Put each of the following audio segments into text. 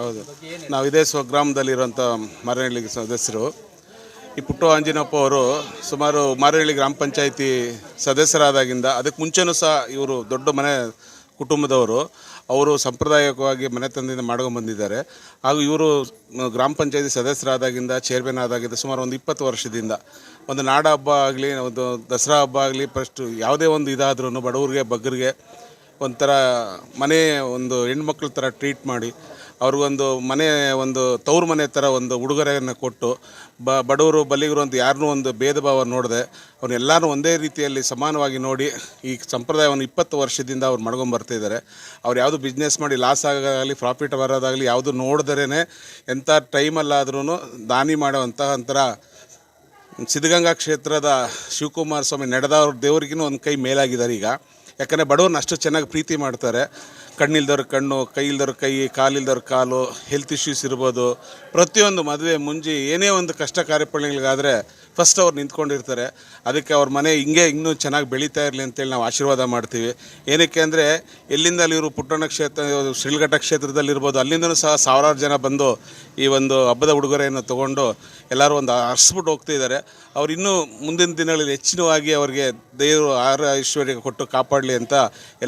ಹೌದು, ನಾವು ಇದೇ ಸ್ವಗ್ರಾಮದಲ್ಲಿರುವಂಥ ಮಾರೇನಹಳ್ಳಿ ಸದಸ್ಯರು. ಈ ಪುಟ್ಟು ಆಂಜಿನಪ್ಪ ಅವರು ಸುಮಾರು ಮಾರೇನಹಳ್ಳಿ ಗ್ರಾಮ ಪಂಚಾಯಿತಿ ಸದಸ್ಯರಾದಾಗಿಂದ ಅದಕ್ಕೆ ಮುಂಚೆನೂ ಸಹ ಇವರು ದೊಡ್ಡ ಮನೆ ಕುಟುಂಬದವರು. ಅವರು ಸಾಂಪ್ರದಾಯಿಕವಾಗಿ ಮನೆತನದಿಂದ ಮಾಡ್ಕೊಂಡ್ಬಂದಿದ್ದಾರೆ. ಹಾಗೂ ಇವರು ಗ್ರಾಮ ಪಂಚಾಯಿತಿ ಸದಸ್ಯರಾದಾಗಿಂದ ಚೇರ್ಮನ್ ಆದಾಗಿಂದ ಸುಮಾರು ಒಂದು 20 ವರ್ಷದಿಂದ ಒಂದು ನಾಡ ಹಬ್ಬ ಆಗಲಿ, ಒಂದು ದಸರಾ ಹಬ್ಬ ಆಗಲಿ, ಫಸ್ಟು ಯಾವುದೇ ಒಂದು ಇದಾದ್ರೂ ಬಡವ್ರಿಗೆ ಬಗ್ಗರಿಗೆ ಒಂಥರ ಮನೆ ಒಂದು ಹೆಣ್ಮಕ್ಳ ಥರ ಟ್ರೀಟ್ ಮಾಡಿ ಅವ್ರಿಗೊಂದು ಮನೆ ಒಂದು ತವ್ರ ಮನೆ ಥರ ಒಂದು ಉಡುಗೊರೆಯನ್ನು ಕೊಟ್ಟು ಬಡವರು ಬಲ್ಲಿಗರು ಅಂತ ಯಾರನ್ನೂ ಒಂದು ಭೇದ ಭಾವ ನೋಡದೆ ಅವ್ರನ್ನೆಲ್ಲರೂ ಒಂದೇ ರೀತಿಯಲ್ಲಿ ಸಮಾನವಾಗಿ ನೋಡಿ ಈ ಸಂಪ್ರದಾಯವನ್ನು 20 ವರ್ಷದಿಂದ ಅವ್ರು ಮಾಡ್ಕೊಂಬರ್ತಿದ್ದಾರೆ. ಅವ್ರು ಯಾವುದು ಬಿಸ್ನೆಸ್ ಮಾಡಿ ಲಾಸ್ ಆಗೋದಾಗಲಿ ಪ್ರಾಫಿಟ್ ಬರೋದಾಗಲಿ ಯಾವುದು ನೋಡಿದ್ರೇ ಎಂಥ ಟೈಮಲ್ಲಾದ್ರೂ ದಾನಿ ಮಾಡೋವಂಥ ಒಂಥರ ಸಿದ್ಧಗಂಗಾ ಕ್ಷೇತ್ರದ ಶಿವಕುಮಾರ ಸ್ವಾಮಿ ನಡೆದವ್ರ ದೇವ್ರಿಗಿನ್ನೂ ಒಂದು ಕೈ ಮೇಲಾಗಿದ್ದಾರೆ ಈಗ. ಯಾಕಂದರೆ ಬಡವ್ರನ್ನ ಅಷ್ಟು ಚೆನ್ನಾಗಿ ಪ್ರೀತಿ ಮಾಡ್ತಾರೆ. ಕಣ್ಣಿಲ್ದವ್ರ ಕಣ್ಣು, ಕೈ ಇಲ್ದವ್ರ ಕೈ, ಕಾಲಿಲ್ದವ್ರ ಕಾಲು, ಹೆಲ್ತ್ ಇಶ್ಯೂಸ್ ಇರ್ಬೋದು, ಪ್ರತಿಯೊಂದು ಮದುವೆ ಮುಂಜಿ ಏನೇ ಒಂದು ಕಷ್ಟ ಕಾರ್ಯಪಡೆಗಳಿಗಾದರೆ ಫಸ್ಟ್ ಅವ್ರು ನಿಂತ್ಕೊಂಡಿರ್ತಾರೆ. ಅದಕ್ಕೆ ಅವ್ರ ಮನೆ ಇನ್ನೂ ಚೆನ್ನಾಗಿ ಬೆಳೀತಾ ಇರಲಿ ಅಂತೇಳಿ ನಾವು ಆಶೀರ್ವಾದ ಮಾಡ್ತೀವಿ. ಏನಕ್ಕೆ ಅಂದರೆ ಎಲ್ಲಿಂದಲ್ಲಿ ಇವರು ಪುಟ್ಟಣ ಕ್ಷೇತ್ರ ಶಿಡ್ಲಘಟ್ಟ ಕ್ಷೇತ್ರದಲ್ಲಿರ್ಬೋದು, ಅಲ್ಲಿಂದಲೂ ಸಹ ಸಾವಿರಾರು ಜನ ಬಂದು ಈ ಒಂದು ಹಬ್ಬದ ಉಡುಗೊರೆಯನ್ನು ತೊಗೊಂಡು ಎಲ್ಲರೂ ಒಂದು ಹರಿಸ್ಬಿಟ್ಟು ಹೋಗ್ತಿದ್ದಾರೆ. ಅವ್ರು ಇನ್ನೂ ಮುಂದಿನ ದಿನಗಳಲ್ಲಿ ಹೆಚ್ಚಿನವಾಗಿ ಅವರಿಗೆ ದೇವರು ಐಶ್ವರ್ಯ ಕೊಟ್ಟು ಕಾಪಾಡಲಿ ಅಂತ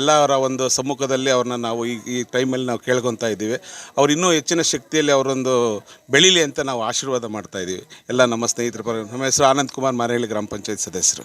ಎಲ್ಲರ ಒಂದು ಸಮ್ಮುಖದಲ್ಲಿ ಅವ್ರನ್ನ ನಾವು ಈ ಟೈಮಲ್ಲಿ ನಾವು ಕೇಳ್ಕೊತಾ ಇದ್ದೀವಿ. ಅವ್ರು ಇನ್ನೂ ಹೆಚ್ಚಿನ ಶಕ್ತಿಯಲ್ಲಿ ಅವರೊಂದು ಬೆಳೀಲಿ ಅಂತ ನಾವು ಆಶೀರ್ವಾದ ಮಾಡ್ತಾಯಿದ್ದೀವಿ. ಎಲ್ಲ ನಮ್ಮ ಸ್ನೇಹಿತರ ಪರ. ನಮ್ಮ ಹೆಸರು ಆನಂದ್ ಕುಮಾರ್, ಮಾರೇನಹಳ್ಳಿ ಗ್ರಾಮ ಪಂಚಾಯತ್ ಸದಸ್ಯರು.